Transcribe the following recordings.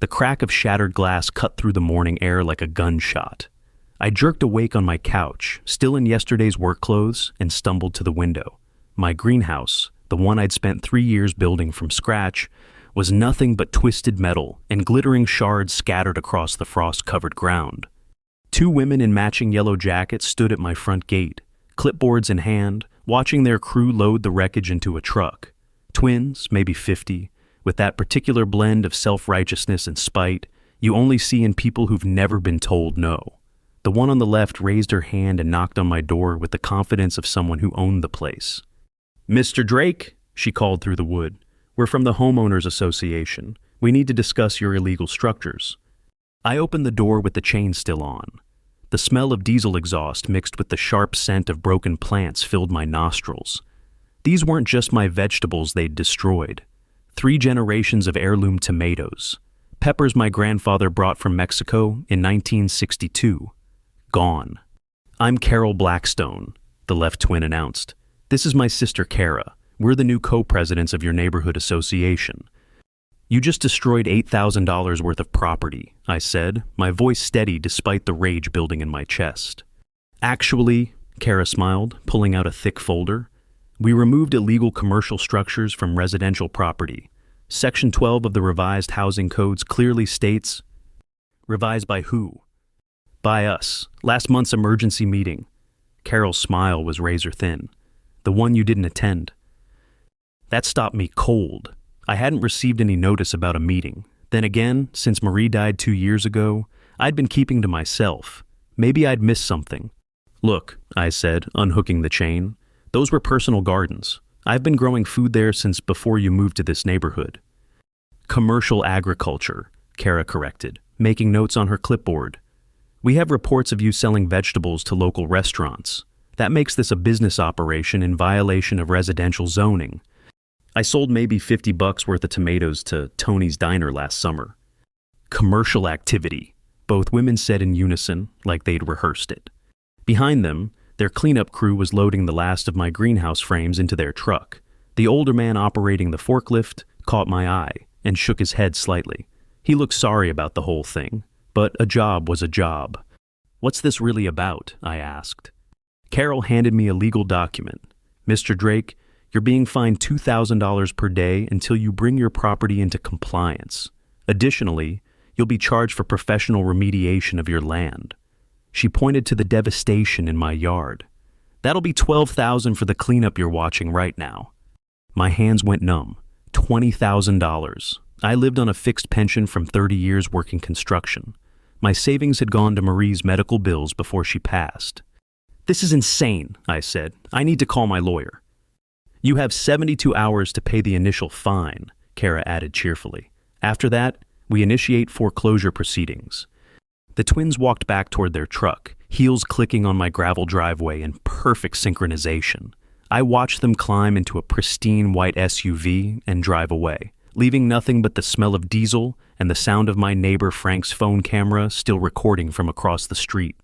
The crack of shattered glass cut through the morning air like a gunshot. I jerked awake on my couch, still in yesterday's work clothes, and stumbled to the window. My greenhouse, the one I'd spent 3 years building from scratch, was nothing but twisted metal and glittering shards scattered across the frost-covered ground. 2 women in matching yellow jackets stood at my front gate, clipboards in hand, watching their crew load the wreckage into a truck. Twins, maybe 50, with that particular blend of self-righteousness and spite you only see in people who've never been told no. The one on the left raised her hand and knocked on my door with the confidence of someone who owned the place. "Mr. Drake," she called through the wood. "We're from the Homeowners Association. We need to discuss your illegal structures." I opened the door with the chain still on. The smell of diesel exhaust mixed with the sharp scent of broken plants filled my nostrils. These weren't just my vegetables they'd destroyed. 3 generations of heirloom tomatoes. Peppers my grandfather brought from Mexico in 1962. Gone. "I'm Carol Blackstone," the left twin announced. "This is my sister Kara. We're the new co-presidents of your neighborhood association." "You just destroyed $8,000 worth of property," I said, my voice steady despite the rage building in my chest. "Actually," Kara smiled, pulling out a thick folder, "we removed illegal commercial structures from residential property. Section 12 of the revised housing codes clearly states..." "Revised by who?" "By us. Last month's emergency meeting." Carol's smile was razor thin. "The one you didn't attend." That stopped me cold. I hadn't received any notice about a meeting. Then again, since Marie died 2 years ago, I'd been keeping to myself. Maybe I'd missed something. "Look," I said, unhooking the chain, "those were personal gardens. I've been growing food there since before you moved to this neighborhood." "Commercial agriculture," Kara corrected, making notes on her clipboard. "We have reports of you selling vegetables to local restaurants. That makes this a business operation in violation of residential zoning. I sold maybe $50 worth of tomatoes to Tony's Diner last summer." "Commercial activity," both women said in unison, like they'd rehearsed it. Behind them, their cleanup crew was loading the last of my greenhouse frames into their truck. The older man operating the forklift caught my eye and shook his head slightly. He looked sorry about the whole thing, but a job was a job. "What's this really about?" I asked. Carol handed me a legal document. "Mr. Drake, you're being fined $2,000 per day until you bring your property into compliance. Additionally, you'll be charged for professional remediation of your land." She pointed to the devastation in my yard. "That'll be $12,000 for the cleanup you're watching right now." My hands went numb. $20,000. I lived on a fixed pension from 30 years working construction. My savings had gone to Marie's medical bills before she passed. "This is insane," I said. "I need to call my lawyer." "You have 72 hours to pay the initial fine," Kara added cheerfully. "After that, we initiate foreclosure proceedings." The twins walked back toward their truck, heels clicking on my gravel driveway in perfect synchronization. I watched them climb into a pristine white SUV and drive away, leaving nothing but the smell of diesel and the sound of my neighbor Frank's phone camera still recording from across the street.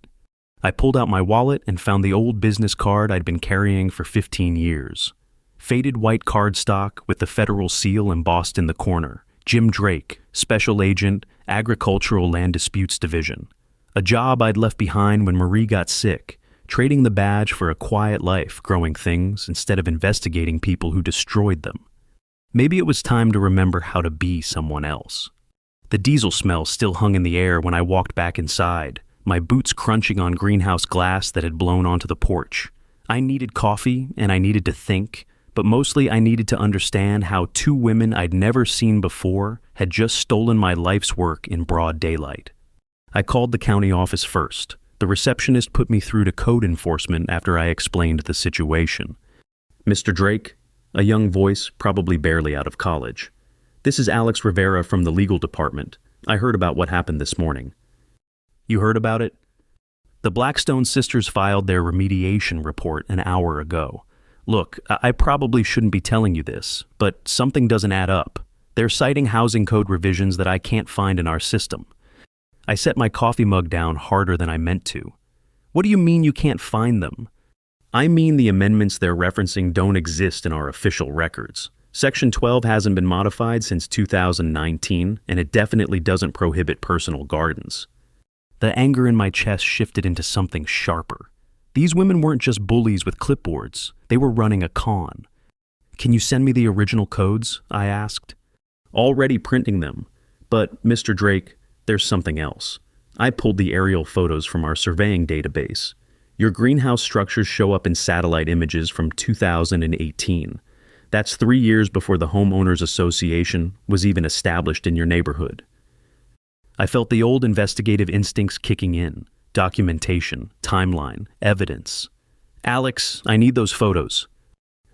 I pulled out my wallet and found the old business card I'd been carrying for 15 years. Faded white cardstock with the federal seal embossed in the corner. Jim Drake, Special Agent, Agricultural Land Disputes Division. A job I'd left behind when Marie got sick, trading the badge for a quiet life growing things instead of investigating people who destroyed them. Maybe it was time to remember how to be someone else. The diesel smell still hung in the air when I walked back inside, my boots crunching on greenhouse glass that had blown onto the porch. I needed coffee and I needed to think, but mostly I needed to understand how 2 women I'd never seen before had just stolen my life's work in broad daylight. I called the county office first. The receptionist put me through to code enforcement after I explained the situation. "Mr. Drake," a young voice, probably barely out of college. "This is Alex Rivera from the legal department. I heard about what happened this morning." "You heard about it?" "The Blackstone sisters filed their remediation report an hour ago. Look, I probably shouldn't be telling you this, but something doesn't add up. They're citing housing code revisions that I can't find in our system." I set my coffee mug down harder than I meant to. "What do you mean you can't find them?" "I mean the amendments they're referencing don't exist in our official records. Section 12 hasn't been modified since 2019, and it definitely doesn't prohibit personal gardens. The anger in my chest shifted into something sharper. These women weren't just bullies with clipboards. They were running a con. "Can you send me the original codes?" I asked. "Already printing them. But, Mr. Drake, there's something else. I pulled the aerial photos from our surveying database. Your greenhouse structures show up in satellite images from 2018. That's 3 years before the Homeowners Association was even established in your neighborhood." I felt the old investigative instincts kicking in. Documentation, timeline, evidence. "Alex, I need those photos."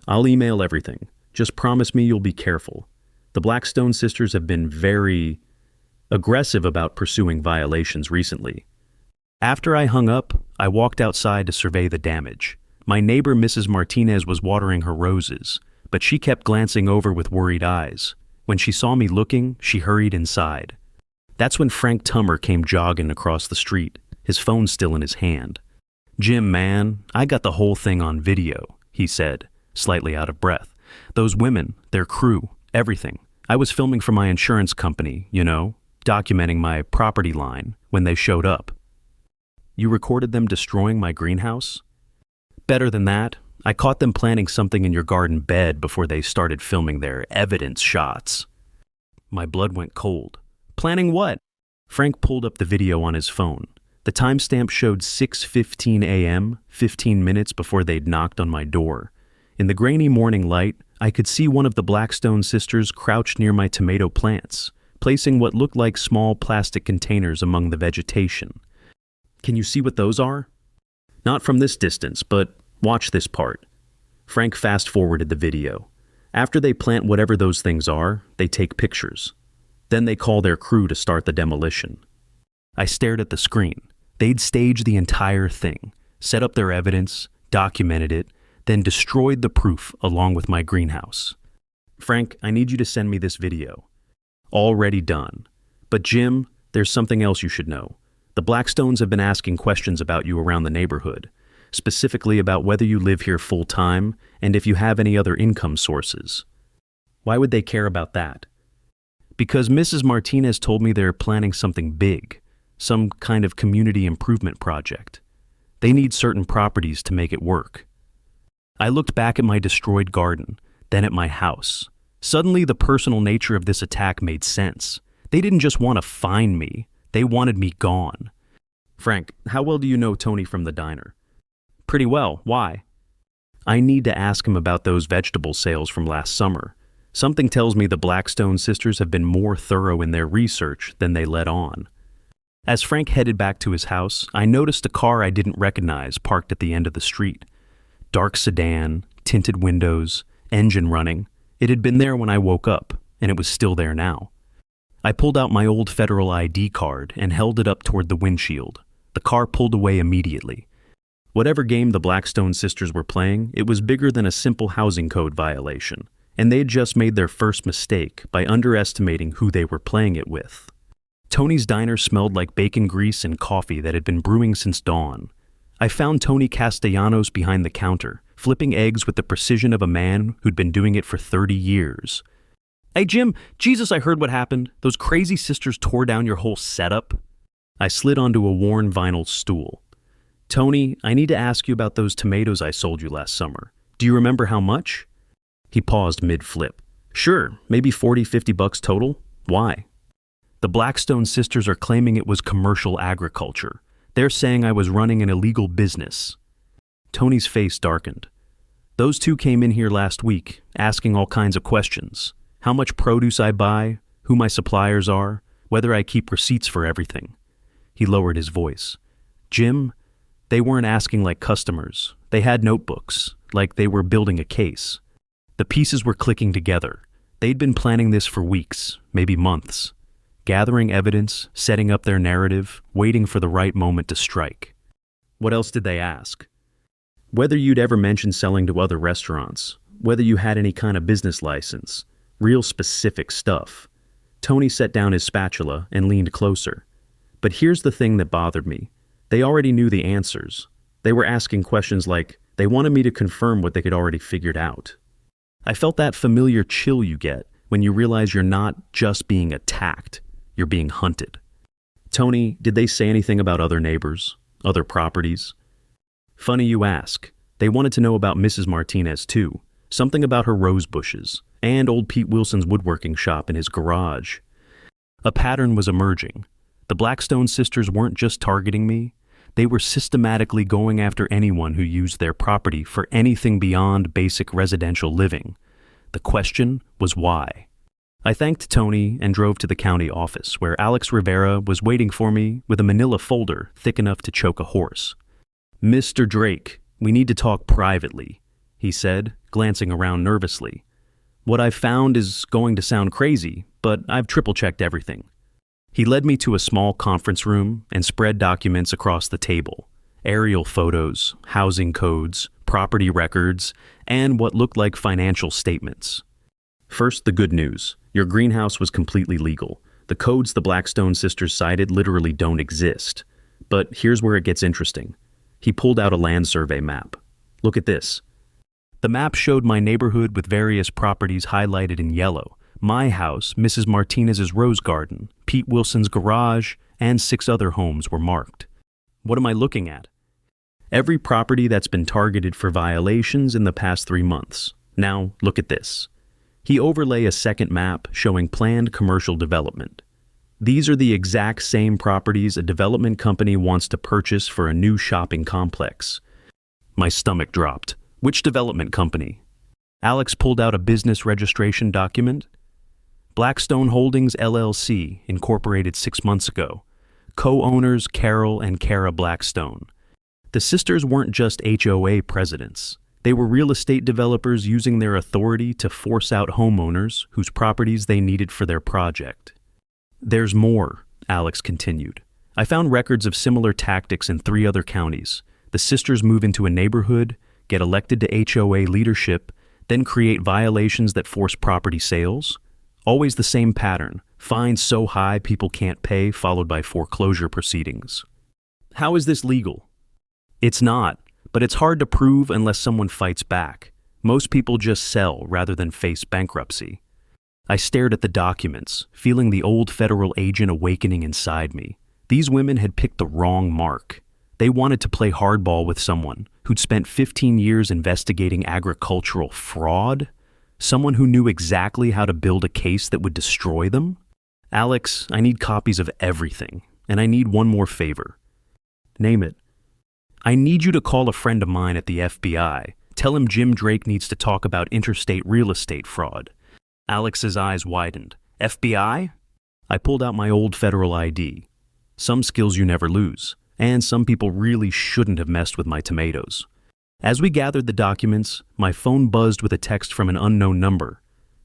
"I'll email everything. Just promise me you'll be careful. The Blackstone sisters have been very aggressive about pursuing violations recently." After I hung up, I walked outside to survey the damage. My neighbor, Mrs. Martinez, was watering her roses, but she kept glancing over with worried eyes. When she saw me looking, she hurried inside. That's when Frank Tummer came jogging across the street, his phone still in his hand. "Jim, man, I got the whole thing on video," he said, slightly out of breath. "Those women, their crew, everything. I was filming for my insurance company, documenting my property line when they showed up." "You recorded them destroying my greenhouse?" "Better than that. I caught them planting something in your garden bed before they started filming their evidence shots." My blood went cold. "Planning what?" Frank pulled up the video on his phone. The timestamp showed 6:15 a.m., 15 minutes before they'd knocked on my door. In the grainy morning light, I could see one of the Blackstone sisters crouched near my tomato plants, placing what looked like small plastic containers among the vegetation. "Can you see what those are?" "Not from this distance, but watch this part." Frank fast-forwarded the video. "After they plant whatever those things are, they take pictures. Then they call their crew to start the demolition." I stared at the screen. They'd staged the entire thing, set up their evidence, documented it, then destroyed the proof along with my greenhouse. "Frank, I need you to send me this video." "Already done. But Jim, there's something else you should know. The Blackstones have been asking questions about you around the neighborhood, specifically about whether you live here full-time and if you have any other income sources." "Why would they care about that?" "Because Mrs. Martinez told me they're planning something big, some kind of community improvement project. They need certain properties to make it work." I looked back at my destroyed garden, then at my house. Suddenly, the personal nature of this attack made sense. They didn't just want to find me, they wanted me gone. "Frank, how well do you know Tony from the diner?" "Pretty well. Why?" "I need to ask him about those vegetable sales from last summer. Something tells me the Blackstone sisters have been more thorough in their research than they let on." As Frank headed back to his house, I noticed a car I didn't recognize parked at the end of the street. Dark sedan, tinted windows, engine running. It had been there when I woke up, and it was still there now. I pulled out my old federal ID card and held it up toward the windshield. The car pulled away immediately. Whatever game the Blackstone sisters were playing, it was bigger than a simple housing code violation, and they'd just made their first mistake by underestimating who they were playing it with. Tony's diner smelled like bacon grease and coffee that had been brewing since dawn. I found Tony Castellanos behind the counter, flipping eggs with the precision of a man who'd been doing it for 30 years. "Hey Jim, Jesus, I heard what happened. Those crazy sisters tore down your whole setup." I slid onto a worn vinyl stool. "Tony, I need to ask you about those tomatoes I sold you last summer. Do you remember how much?" He paused mid-flip. "Sure, maybe $40-50 total. Why?" "The Blackstone sisters are claiming it was commercial agriculture. They're saying I was running an illegal business." Tony's face darkened. "Those two came in here last week, asking all kinds of questions. How much produce I buy, who my suppliers are, whether I keep receipts for everything." He lowered his voice. "Jim, they weren't asking like customers. They had notebooks, like they were building a case. The pieces were clicking together. They'd been planning this for weeks, maybe months. Gathering evidence, setting up their narrative, waiting for the right moment to strike." "What else did they ask?" "Whether you'd ever mentioned selling to other restaurants, whether you had any kind of business license, real specific stuff." Tony set down his spatula and leaned closer. "But here's the thing that bothered me. They already knew the answers. They were asking questions like they wanted me to confirm what they had already figured out." I felt that familiar chill you get when you realize you're not just being attacked, you're being hunted. Tony, did they say anything about other neighbors, other properties? Funny you ask. They wanted to know about Mrs. Martinez too, something about her rose bushes, and old Pete Wilson's woodworking shop in his garage. A pattern was emerging. The Blackstone sisters weren't just targeting me, they were systematically going after anyone who used their property for anything beyond basic residential living. The question was why. I thanked Tony and drove to the county office, where Alex Rivera was waiting for me with a manila folder thick enough to choke a horse. "Mr. Drake, we need to talk privately," he said, glancing around nervously. "What I've found is going to sound crazy, but I've triple-checked everything." He led me to a small conference room and spread documents across the table. Aerial photos, housing codes, property records, and what looked like financial statements. First, the good news. Your greenhouse was completely legal. The codes the Blackstone sisters cited literally don't exist. But here's where it gets interesting. He pulled out a land survey map. Look at this. The map showed my neighborhood with various properties highlighted in yellow. My house, Mrs. Martinez's rose garden, Pete Wilson's garage, and 6 other homes were marked. What am I looking at? Every property that's been targeted for violations in the past 3 months. Now, look at this. He overlay a second map showing planned commercial development. These are the exact same properties a development company wants to purchase for a new shopping complex. My stomach dropped. Which development company? Alex pulled out a business registration document. Blackstone Holdings LLC, incorporated 6 months ago. Co-owners Carol and Kara Blackstone. The sisters weren't just HOA presidents. They were real estate developers using their authority to force out homeowners whose properties they needed for their project. "There's more," Alex continued. "I found records of similar tactics in 3 other counties. The sisters move into a neighborhood, get elected to HOA leadership, then create violations that force property sales. Always the same pattern, fines so high people can't pay, followed by foreclosure proceedings." "How is this legal?" "It's not, but it's hard to prove unless someone fights back. Most people just sell rather than face bankruptcy." I stared at the documents, feeling the old federal agent awakening inside me. These women had picked the wrong mark. They wanted to play hardball with someone who'd spent 15 years investigating agricultural fraud, someone who knew exactly how to build a case that would destroy them. "Alex, I need copies of everything, and I need one more favor." "Name it." "I need you to call a friend of mine at the FBI. Tell him Jim Drake needs to talk about interstate real estate fraud." Alex's eyes widened. "FBI?" I pulled out my old federal ID. Some skills you never lose, and some people really shouldn't have messed with my tomatoes. As we gathered the documents, my phone buzzed with a text from an unknown number.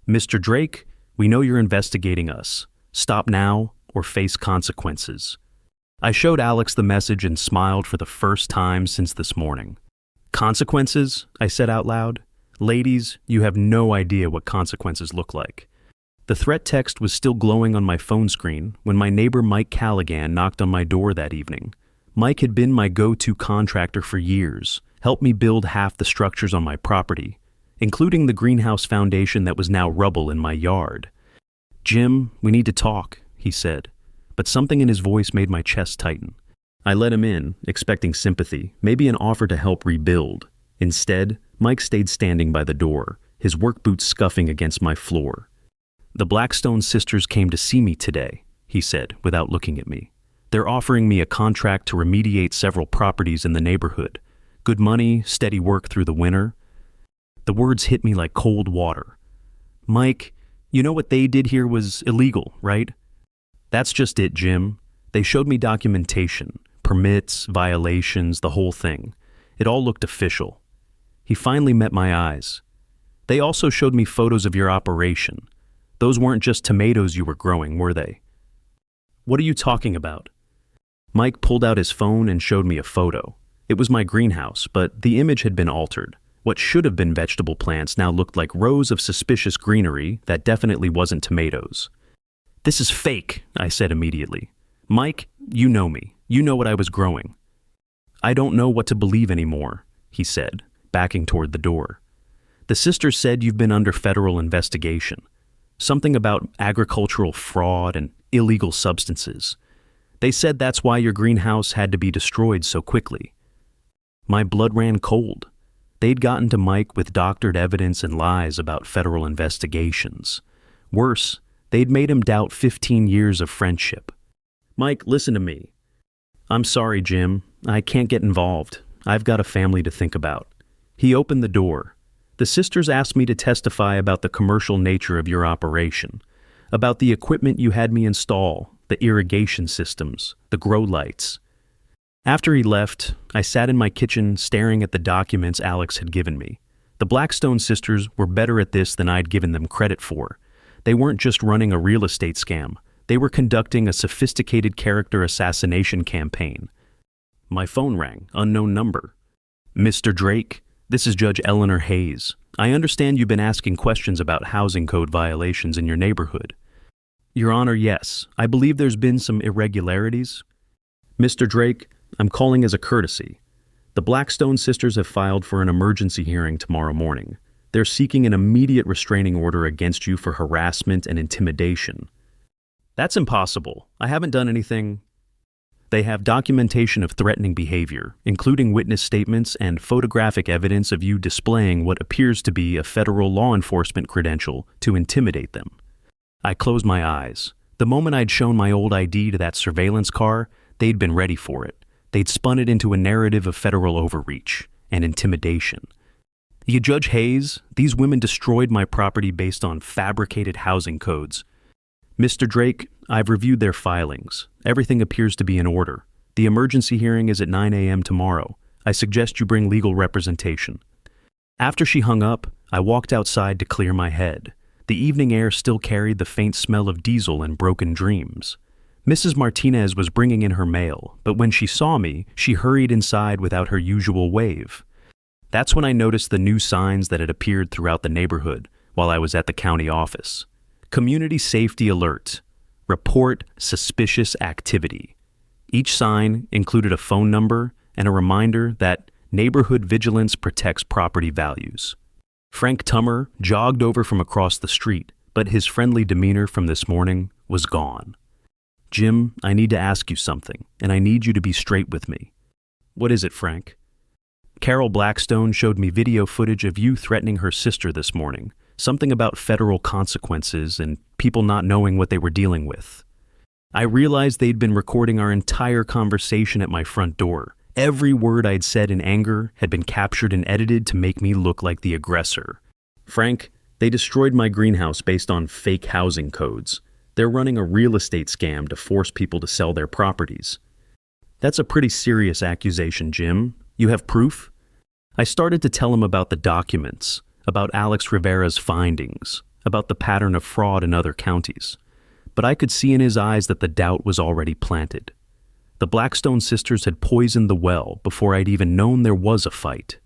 "Mr. Drake, we know you're investigating us. Stop now or face consequences." I showed Alex the message and smiled for the first time since this morning. "Consequences?" I said out loud. "Ladies, you have no idea what consequences look like." The threat text was still glowing on my phone screen when my neighbor Mike Callaghan knocked on my door that evening. Mike had been my go-to contractor for years, helped me build half the structures on my property, including the greenhouse foundation that was now rubble in my yard. "Jim, we need to talk," he said, but something in his voice made my chest tighten. I let him in, expecting sympathy, maybe an offer to help rebuild. Instead, Mike stayed standing by the door, his work boots scuffing against my floor. "The Blackstone sisters came to see me today," he said, without looking at me. "They're offering me a contract to remediate several properties in the neighborhood. Good money, steady work through the winter." The words hit me like cold water. "Mike, you know what they did here was illegal, right?" "That's just it, Jim. They showed me documentation, permits, violations, the whole thing. It all looked official." He finally met my eyes. "They also showed me photos of your operation. Those weren't just tomatoes you were growing, were they?" "What are you talking about?" Mike pulled out his phone and showed me a photo. It was my greenhouse, but the image had been altered. What should have been vegetable plants now looked like rows of suspicious greenery that definitely wasn't tomatoes. "This is fake," I said immediately. "Mike, you know me. You know what I was growing." "I don't know what to believe anymore," he said, backing toward the door. The sisters said you've been under federal investigation. Something about agricultural fraud and illegal substances. They said that's why your greenhouse had to be destroyed so quickly. My blood ran cold. They'd gotten to Mike with doctored evidence and lies about federal investigations. Worse, they'd made him doubt 15 years of friendship. Mike, listen to me. I'm sorry, Jim. I can't get involved. I've got a family to think about. He opened the door. The sisters asked me to testify about the commercial nature of your operation, about the equipment you had me install, the irrigation systems, the grow lights. After he left, I sat in my kitchen staring at the documents Alex had given me. The Blackstone sisters were better at this than I'd given them credit for. They weren't just running a real estate scam. They were conducting a sophisticated character assassination campaign. My phone rang, unknown number. Mr. Drake, this is Judge Eleanor Hayes. I understand you've been asking questions about housing code violations in your neighborhood. Your Honor, yes. I believe there's been some irregularities. Mr. Drake, I'm calling as a courtesy. The Blackstone sisters have filed for an emergency hearing tomorrow morning. They're seeking an immediate restraining order against you for harassment and intimidation. That's impossible. I haven't done anything. They have documentation of threatening behavior, including witness statements and photographic evidence of you displaying what appears to be a federal law enforcement credential to intimidate them. I closed my eyes. The moment I'd shown my old ID to that surveillance car, they'd been ready for it. They'd spun it into a narrative of federal overreach and intimidation. You Judge Hayes, these women destroyed my property based on fabricated housing codes. Mr. Drake, I've reviewed their filings. Everything appears to be in order. The emergency hearing is at 9 a.m. tomorrow. I suggest you bring legal representation. After she hung up, I walked outside to clear my head. The evening air still carried the faint smell of diesel and broken dreams. Mrs. Martinez was bringing in her mail, but when she saw me, she hurried inside without her usual wave. That's when I noticed the new signs that had appeared throughout the neighborhood while I was at the county office. Community Safety Alert. Report suspicious activity. Each sign included a phone number and a reminder that neighborhood vigilance protects property values. Frank Tummer jogged over from across the street, but his friendly demeanor from this morning was gone. Jim, I need to ask you something, and I need you to be straight with me. What is it, Frank? Carol Blackstone showed me video footage of you threatening her sister this morning. Something about federal consequences and people not knowing what they were dealing with. I realized they'd been recording our entire conversation at my front door. Every word I'd said in anger had been captured and edited to make me look like the aggressor. Frank, they destroyed my greenhouse based on fake housing codes. They're running a real estate scam to force people to sell their properties. That's a pretty serious accusation, Jim. You have proof? I started to tell him about the documents, about Alex Rivera's findings, about the pattern of fraud in other counties. But I could see in his eyes that the doubt was already planted. The Blackstone sisters had poisoned the well before I'd even known there was a fight.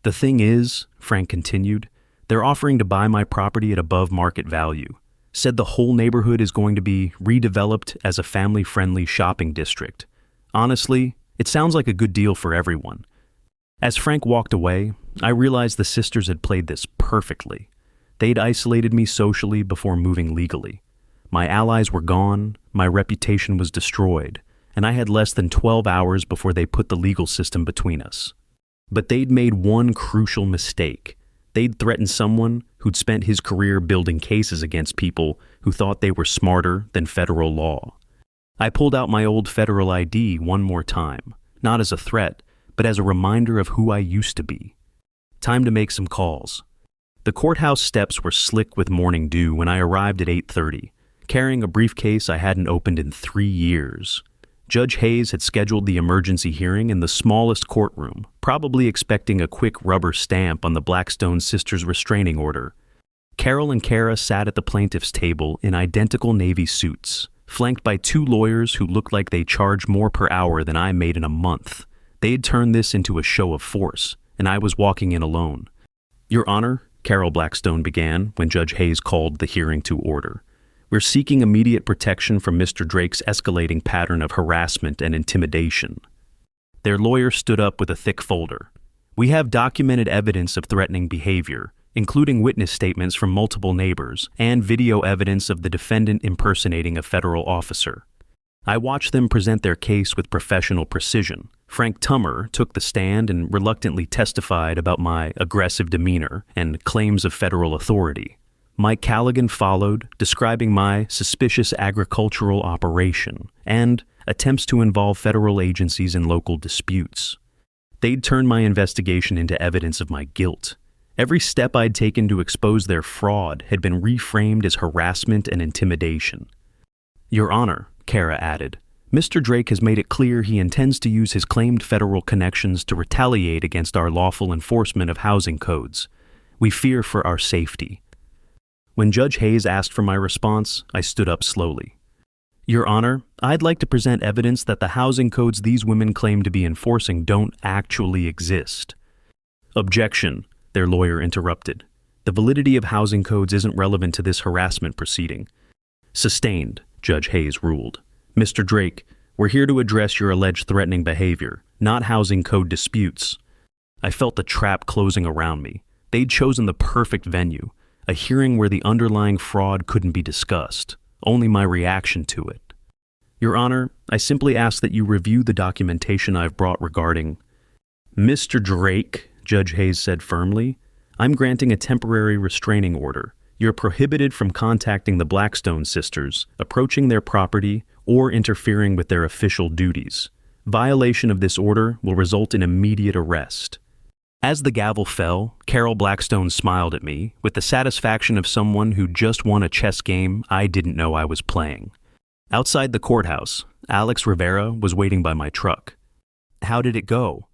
The thing is, Frank continued, they're offering to buy my property at above market value. Said the whole neighborhood is going to be redeveloped as a family-friendly shopping district. Honestly, it sounds like a good deal for everyone. As Frank walked away, I realized the sisters had played this perfectly. They'd isolated me socially before moving legally. My allies were gone, my reputation was destroyed, and I had less than 12 hours before they put the legal system between us. But they'd made one crucial mistake. They'd threatened someone who'd spent his career building cases against people who thought they were smarter than federal law. I pulled out my old federal ID one more time, not as a threat, but as a reminder of who I used to be. Time to make some calls. The courthouse steps were slick with morning dew when I arrived at 8:30, carrying a briefcase I hadn't opened in 3 years. Judge Hayes had scheduled the emergency hearing in the smallest courtroom, probably expecting a quick rubber stamp on the Blackstone sisters' restraining order. Carol and Kara sat at the plaintiff's table in identical navy suits, flanked by 2 lawyers who looked like they charged more per hour than I made in a month. They'd turned this into a show of force, and I was walking in alone. Your Honor, Carol Blackstone began when Judge Hayes called the hearing to order. We're seeking immediate protection from Mr. Drake's escalating pattern of harassment and intimidation. Their lawyer stood up with a thick folder. We have documented evidence of threatening behavior. including witness statements from multiple neighbors and video evidence of the defendant impersonating a federal officer. I watched them present their case with professional precision. Frank Tummer took the stand and reluctantly testified about my aggressive demeanor and claims of federal authority. Mike Callaghan followed, describing my suspicious agricultural operation and attempts to involve federal agencies in local disputes. They'd turned my investigation into evidence of my guilt. Every step I'd taken to expose their fraud had been reframed as harassment and intimidation. Your Honor, Kara added, Mr. Drake has made it clear he intends to use his claimed federal connections to retaliate against our lawful enforcement of housing codes. We fear for our safety. When Judge Hayes asked for my response, I stood up slowly. Your Honor, I'd like to present evidence that the housing codes these women claim to be enforcing don't actually exist. Objection, their lawyer interrupted. The validity of housing codes isn't relevant to this harassment proceeding. Sustained, Judge Hayes ruled. Mr. Drake, we're here to address your alleged threatening behavior, not housing code disputes. I felt the trap closing around me. They'd chosen the perfect venue, a hearing where the underlying fraud couldn't be discussed, only my reaction to it. Your Honor, I simply ask that you review the documentation I've brought regarding... Mr. Drake, Judge Hayes said firmly, I'm granting a temporary restraining order. You're prohibited from contacting the Blackstone sisters, approaching their property, or interfering with their official duties. Violation of this order will result in immediate arrest. As the gavel fell, Carol Blackstone smiled at me with the satisfaction of someone who just won a chess game I didn't know I was playing. Outside the courthouse, Alex Rivera was waiting by my truck. How did it go?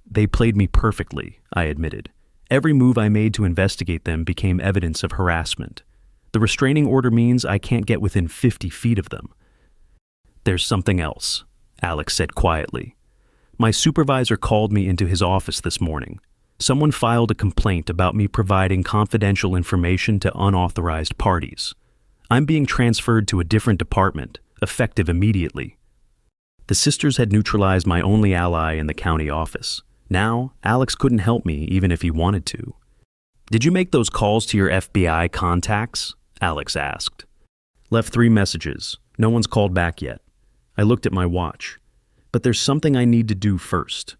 They played me perfectly, I admitted. Every move I made to investigate them became evidence of harassment. The restraining order means I can't get within 50 feet of them. There's something else, Alex said quietly. My supervisor called me into his office this morning. Someone filed a complaint about me providing confidential information to unauthorized parties. I'm being transferred to a different department, effective immediately. The sisters had neutralized my only ally in the county office. Now, Alex couldn't help me even if he wanted to. Did you make those calls to your FBI contacts? Alex asked. Left 3 messages. No one's called back yet. I looked at my watch. But there's something I need to do first.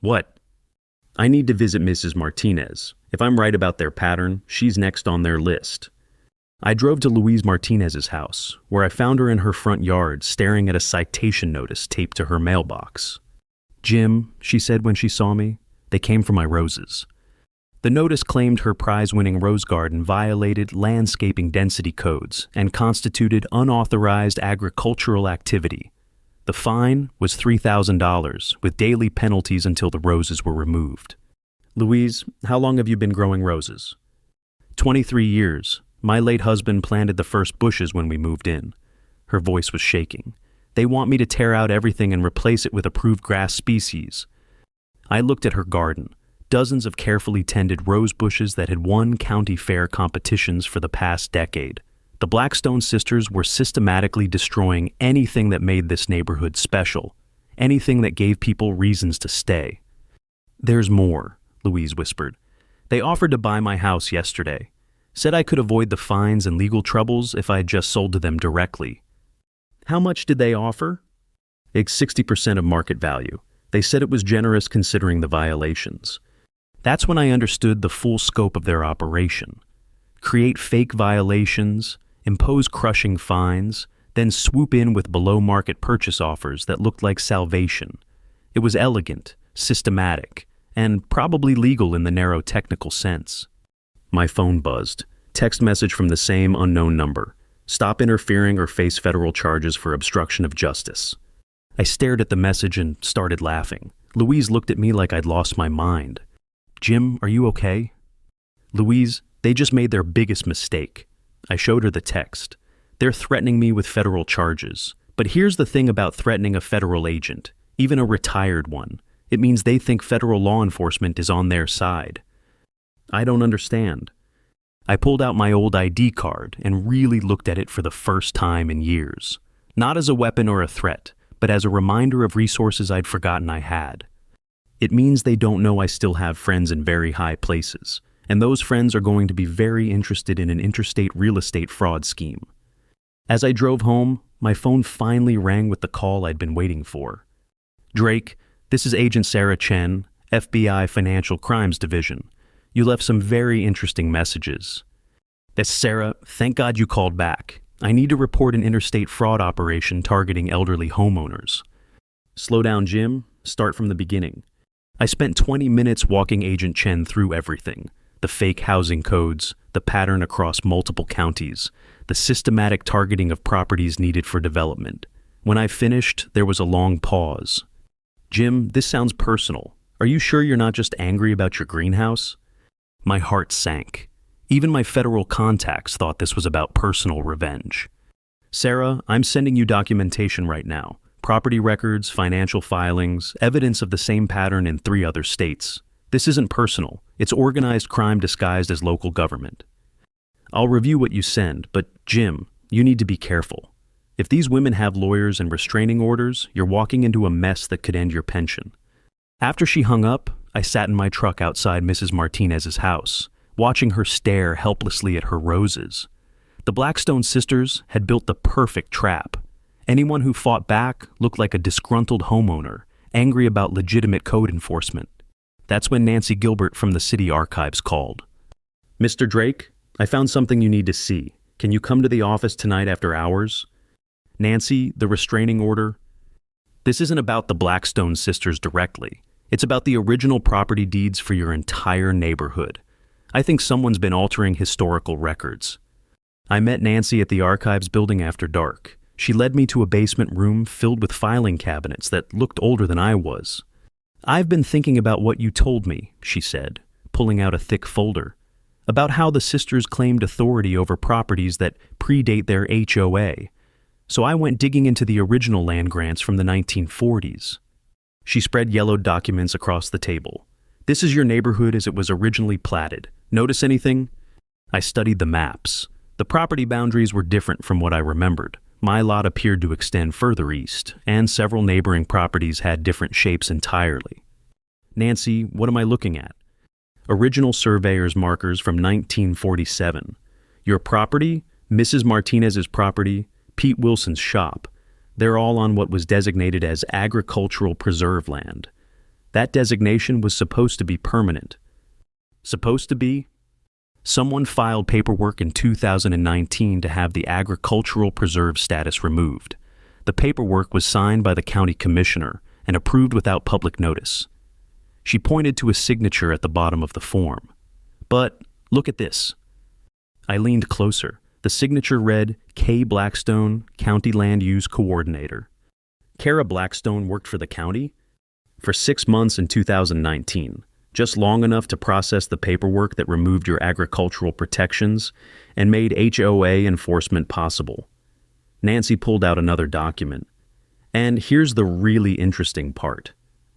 What? I need to visit Mrs. Martinez. If I'm right about their pattern, she's next on their list. I drove to Louise Martinez's house, where I found her in her front yard staring at a citation notice taped to her mailbox. Jim, she said when she saw me, they came for my roses. The notice claimed her prize-winning rose garden violated landscaping density codes and constituted unauthorized agricultural activity. The fine was $3,000, with daily penalties until the roses were removed. Louise, how long have you been growing roses? 23 years. My late husband planted the first bushes when we moved in. Her voice was shaking. They want me to tear out everything and replace it with approved grass species. I looked at her garden, dozens of carefully tended rose bushes that had won county fair competitions for the past decade. The Blackstone sisters were systematically destroying anything that made this neighborhood special, anything that gave people reasons to stay. There's more, Louise whispered. They offered to buy my house yesterday. Said I could avoid the fines and legal troubles if I had just sold to them directly. How much did they offer? 60% of market value. They said it was generous considering the violations. That's when I understood the full scope of their operation. Create fake violations, impose crushing fines, then swoop in with below-market purchase offers that looked like salvation. It was elegant, systematic, and probably legal in the narrow technical sense. My phone buzzed. Text message from the same unknown number. Stop interfering or face federal charges for obstruction of justice. I stared at the message and started laughing. Louise looked at me like I'd lost my mind. Jim, are you okay? Louise, they just made their biggest mistake. I showed her the text. They're threatening me with federal charges. But here's the thing about threatening a federal agent, even a retired one. It means they think federal law enforcement is on their side. I don't understand. I pulled out my old ID card and really looked at it for the first time in years. Not as a weapon or a threat, but as a reminder of resources I'd forgotten I had. It means they don't know I still have friends in very high places, and those friends are going to be very interested in an interstate real estate fraud scheme. As I drove home, my phone finally rang with the call I'd been waiting for. Drake, this is Agent Sarah Chen, FBI Financial Crimes Division. You left some very interesting messages. That's Sarah, thank God you called back. I need to report an interstate fraud operation targeting elderly homeowners. Slow down, Jim. Start from the beginning. I spent 20 minutes walking Agent Chen through everything. The fake housing codes, the pattern across multiple counties, the systematic targeting of properties needed for development. When I finished, there was a long pause. Jim, this sounds personal. Are you sure you're not just angry about your greenhouse? My heart sank. Even my federal contacts thought this was about personal revenge. Sarah, I'm sending you documentation right now. Property records, financial filings, evidence of the same pattern in 3 other states. This isn't personal. It's organized crime disguised as local government. I'll review what you send, but Jim, you need to be careful. If these women have lawyers and restraining orders, you're walking into a mess that could end your pension. After she hung up, I sat in my truck outside Mrs. Martinez's house, watching her stare helplessly at her roses. The Blackstone sisters had built the perfect trap. Anyone who fought back looked like a disgruntled homeowner, angry about legitimate code enforcement. That's when Nancy Gilbert from the city archives called. Mr. Drake, I found something you need to see. Can you come to the office tonight after hours? Nancy, the restraining order. This isn't about the Blackstone sisters directly. It's about the original property deeds for your entire neighborhood. I think someone's been altering historical records. I met Nancy at the archives building after dark. She led me to a basement room filled with filing cabinets that looked older than I was. I've been thinking about what you told me, she said, pulling out a thick folder, about how the sisters claimed authority over properties that predate their HOA. So I went digging into the original land grants from the 1940s. She spread yellowed documents across the table. This is your neighborhood as it was originally platted. Notice anything? I studied the maps. The property boundaries were different from what I remembered. My lot appeared to extend further east, and several neighboring properties had different shapes entirely. Nancy, what am I looking at? Original surveyor's markers from 1947. Your property, Mrs. Martinez's property, Pete Wilson's shop. They're all on what was designated as agricultural preserve land. That designation was supposed to be permanent. Supposed to be? Someone filed paperwork in 2019 to have the agricultural preserve status removed. The paperwork was signed by the county commissioner and approved without public notice. She pointed to a signature at the bottom of the form. But look at this. I leaned closer. The signature read, K. Blackstone, County Land Use Coordinator. Kara Blackstone worked for the county for 6 months in 2019. Just long enough to process the paperwork that removed your agricultural protections and made HOA enforcement possible. Nancy pulled out another document. And here's the really interesting part.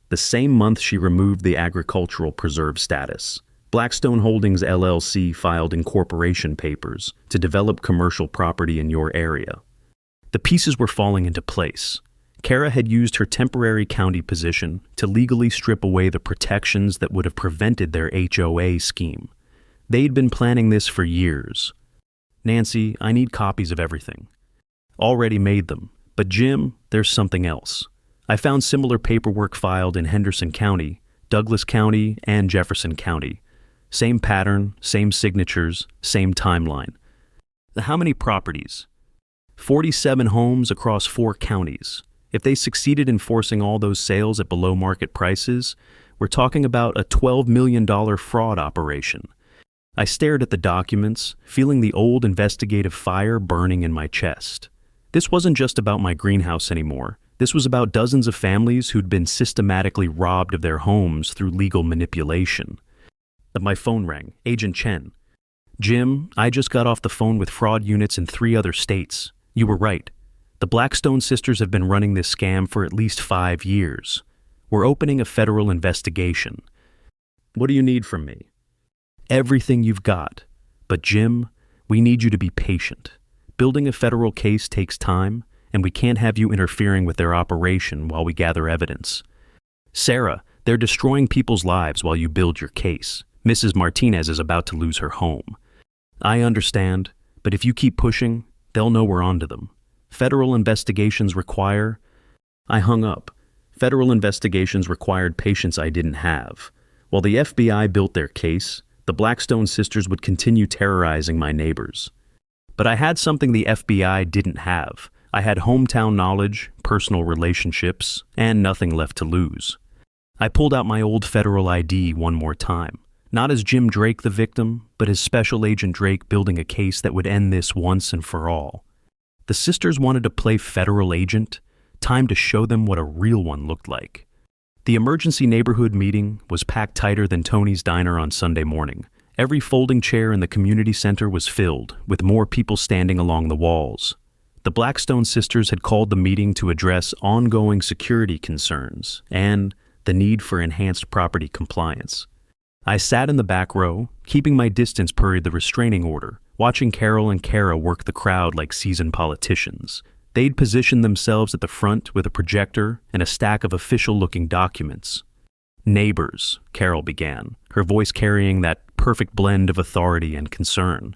The same month she removed the agricultural preserve status, Blackstone Holdings LLC filed incorporation papers to develop commercial property in your area. The pieces were falling into place. Kara had used her temporary county position to legally strip away the protections that would have prevented their HOA scheme. They'd been planning this for years. Nancy, I need copies of everything. Already made them, but Jim, there's something else. I found similar paperwork filed in Henderson County, Douglas County, and Jefferson County. Same pattern, same signatures, same timeline. How many properties? 47 homes across 4 counties. If they succeeded in forcing all those sales at below market prices, we're talking about a $12 million fraud operation. I stared at the documents, feeling the old investigative fire burning in my chest. This wasn't just about my greenhouse anymore. This was about dozens of families who'd been systematically robbed of their homes through legal manipulation. My phone rang. Agent Chen. Jim, I just got off the phone with fraud units in 3 other states. You were right. The Blackstone sisters have been running this scam for at least 5 years. We're opening a federal investigation. What do you need from me? Everything you've got. But Jim, we need you to be patient. Building a federal case takes time, and we can't have you interfering with their operation while we gather evidence. Sarah, they're destroying people's lives while you build your case. Mrs. Martinez is about to lose her home. I understand, but if you keep pushing, they'll know we're onto them. Federal investigations require... I hung up. Federal investigations required patience I didn't have. While the FBI built their case, the Blackstone sisters would continue terrorizing my neighbors. But I had something the FBI didn't have. I had hometown knowledge, personal relationships, and nothing left to lose. I pulled out my old federal ID one more time. Not as Jim Drake the victim, but as Special Agent Drake building a case that would end this once and for all. The sisters wanted to play federal agent. Time to show them what a real one looked like. The emergency neighborhood meeting was packed tighter than Tony's Diner on Sunday morning. Every folding chair in the community center was filled, with more people standing along the walls. The Blackstone sisters had called the meeting to address ongoing security concerns and the need for enhanced property compliance. I sat in the back row, keeping my distance per the restraining order, watching Carol and Kara work the crowd like seasoned politicians. They'd positioned themselves at the front with a projector and a stack of official-looking documents. "Neighbors," Carol began, her voice carrying that perfect blend of authority and concern.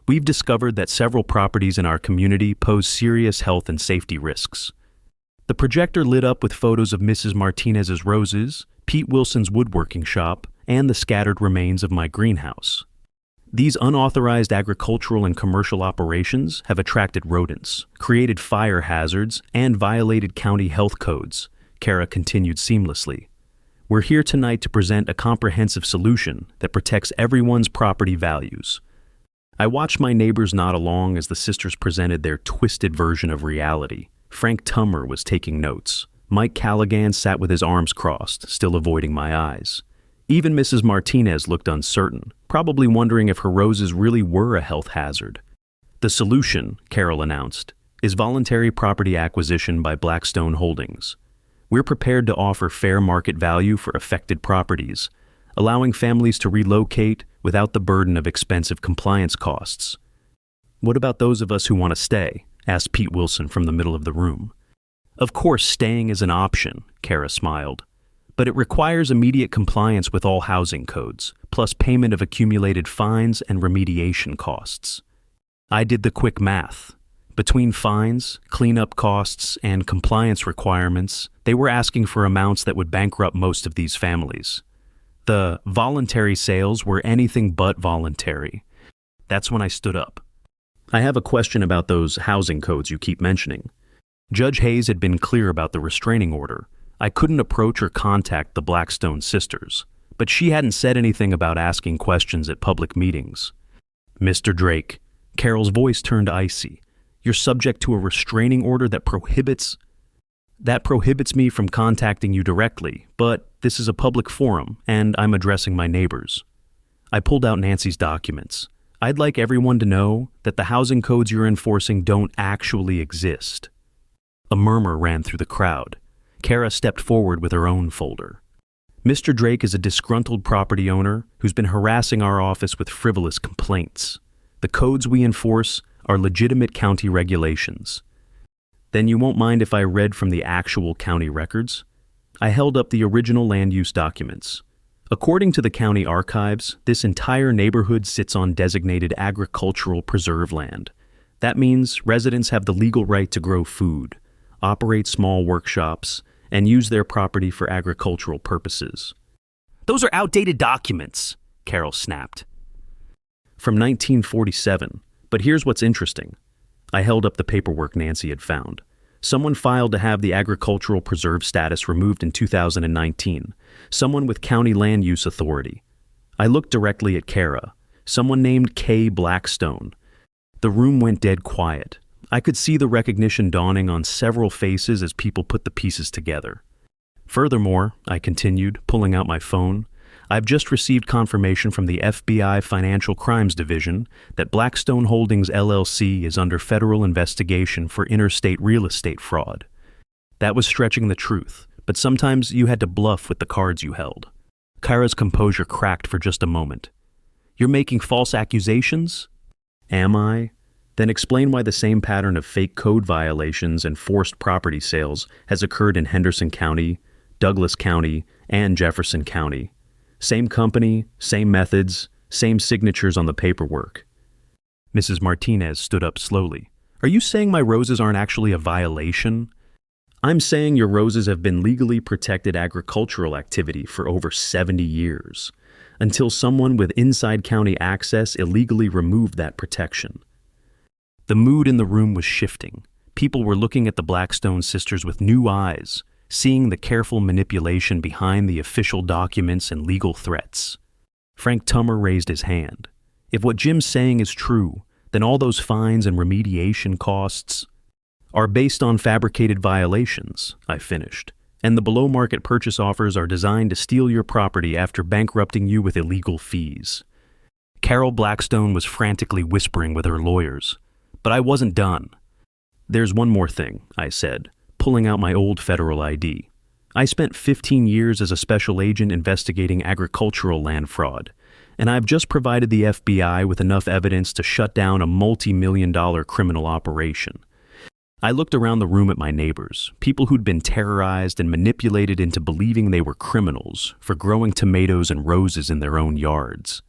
"We've discovered that several properties in our community pose serious health and safety risks." The projector lit up with photos of Mrs. Martinez's roses, Pete Wilson's woodworking shop, and the scattered remains of my greenhouse. These unauthorized agricultural and commercial operations have attracted rodents, created fire hazards, and violated county health codes, Kara continued seamlessly. "We're here tonight to present a comprehensive solution that protects everyone's property values." I watched my neighbors nod along as the sisters presented their twisted version of reality. Frank Tummer was taking notes. Mike Callaghan sat with his arms crossed, still avoiding my eyes. Even Mrs. Martinez looked uncertain, probably wondering if her roses really were a health hazard. "The solution," Carol announced, "is voluntary property acquisition by Blackstone Holdings. We're prepared to offer fair market value for affected properties, allowing families to relocate without the burden of expensive compliance costs." "What about those of us who want to stay?" asked Pete Wilson from the middle of the room. "Of course, staying is an option," Kara smiled. "But it requires immediate compliance with all housing codes, plus payment of accumulated fines and remediation costs." I did the quick math. Between fines, cleanup costs, and compliance requirements, they were asking for amounts that would bankrupt most of these families. The voluntary sales were anything but voluntary. That's when I stood up. "I have a question about those housing codes you keep mentioning." Judge Hayes had been clear about the restraining order. I couldn't approach or contact the Blackstone sisters, but she hadn't said anything about asking questions at public meetings. "Mr. Drake," Carol's voice turned icy, "you're subject to a restraining order that prohibits me from contacting you directly, but this is a public forum, and I'm addressing my neighbors." I pulled out Nancy's documents. "I'd like everyone to know that the housing codes you're enforcing don't actually exist." A murmur ran through the crowd. Kara stepped forward with her own folder. "Mr. Drake is a disgruntled property owner who's been harassing our office with frivolous complaints. The codes we enforce are legitimate county regulations." "Then you won't mind if I read from the actual county records?" I held up the original land use documents. "According to the county archives, this entire neighborhood sits on designated agricultural preserve land. That means residents have the legal right to grow food, operate small workshops, and use their property for agricultural purposes." "Those are outdated documents," Carol snapped. "From 1947, but here's what's interesting." I held up the paperwork Nancy had found. Someone filed to have the agricultural preserve status removed in 2019. Someone with county land use authority. I looked directly at Kara. Someone named K. Blackstone. The room went dead quiet. I could see the recognition dawning on several faces as people put the pieces together. "Furthermore," I continued, pulling out my phone, "I've just received confirmation from the FBI Financial Crimes Division that Blackstone Holdings LLC is under federal investigation for interstate real estate fraud." That was stretching the truth, but sometimes you had to bluff with the cards you held. Kara's composure cracked for just a moment. "You're making false accusations?" "Am I?" "Then explain why the same pattern of fake code violations and forced property sales has occurred in Henderson County, Douglas County, and Jefferson County." Same company, same methods, same signatures on the paperwork. Mrs. Martinez stood up slowly. Are you saying my roses aren't actually a violation? I'm saying your roses have been legally protected agricultural activity for over 70 years, until someone with inside county access illegally removed that protection. The mood in the room was shifting. People were looking at the Blackstone sisters with new eyes, seeing the careful manipulation behind the official documents and legal threats. Frank Tummer raised his hand. If what Jim's saying is true, then all those fines and remediation costs are based on fabricated violations, I finished, and the below-market purchase offers are designed to steal your property after bankrupting you with illegal fees. Carol Blackstone was frantically whispering with her lawyers, but I wasn't done. There's one more thing, I said, pulling out my old federal ID. I spent 15 years as a special agent investigating agricultural land fraud, and I've just provided the FBI with enough evidence to shut down a multi-million-dollar criminal operation. I looked around the room at my neighbors, people who'd been terrorized and manipulated into believing they were criminals for growing tomatoes and roses in their own yards.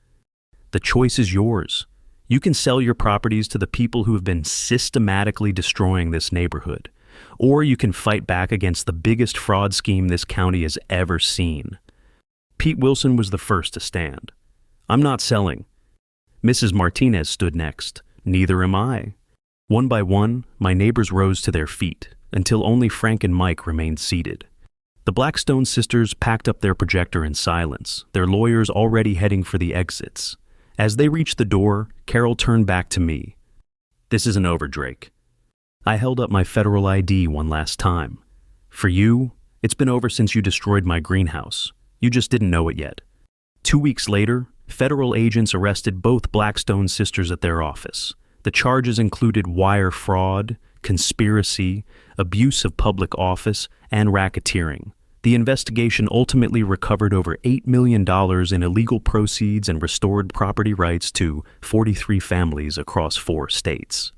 The choice is yours. You can sell your properties to the people who have been systematically destroying this neighborhood, or you can fight back against the biggest fraud scheme this county has ever seen. Pete Wilson was the first to stand. I'm not selling. Mrs. Martinez stood next. Neither am I. One by one, my neighbors rose to their feet, until only Frank and Mike remained seated. The Blackstone sisters packed up their projector in silence, their lawyers already heading for the exits. As they reached the door, Carol turned back to me. This isn't over, Drake. I held up my federal ID one last time. For you, it's been over since you destroyed my greenhouse. You just didn't know it yet. 2 weeks later, federal agents arrested both Blackstone sisters at their office. The charges included wire fraud, conspiracy, abuse of public office, and racketeering. The investigation ultimately recovered over $8 million in illegal proceeds and restored property rights to 43 families across 4 states.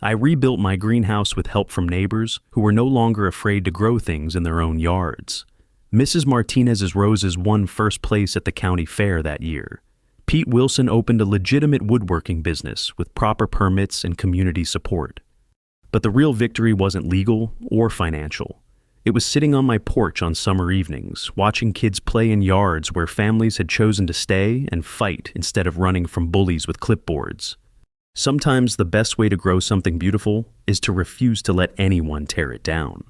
I rebuilt my greenhouse with help from neighbors who were no longer afraid to grow things in their own yards. Mrs. Martinez's roses won first place at the county fair that year. Pete Wilson opened a legitimate woodworking business with proper permits and community support. But the real victory wasn't legal or financial. It was sitting on my porch on summer evenings, watching kids play in yards where families had chosen to stay and fight instead of running from bullies with clipboards. Sometimes the best way to grow something beautiful is to refuse to let anyone tear it down.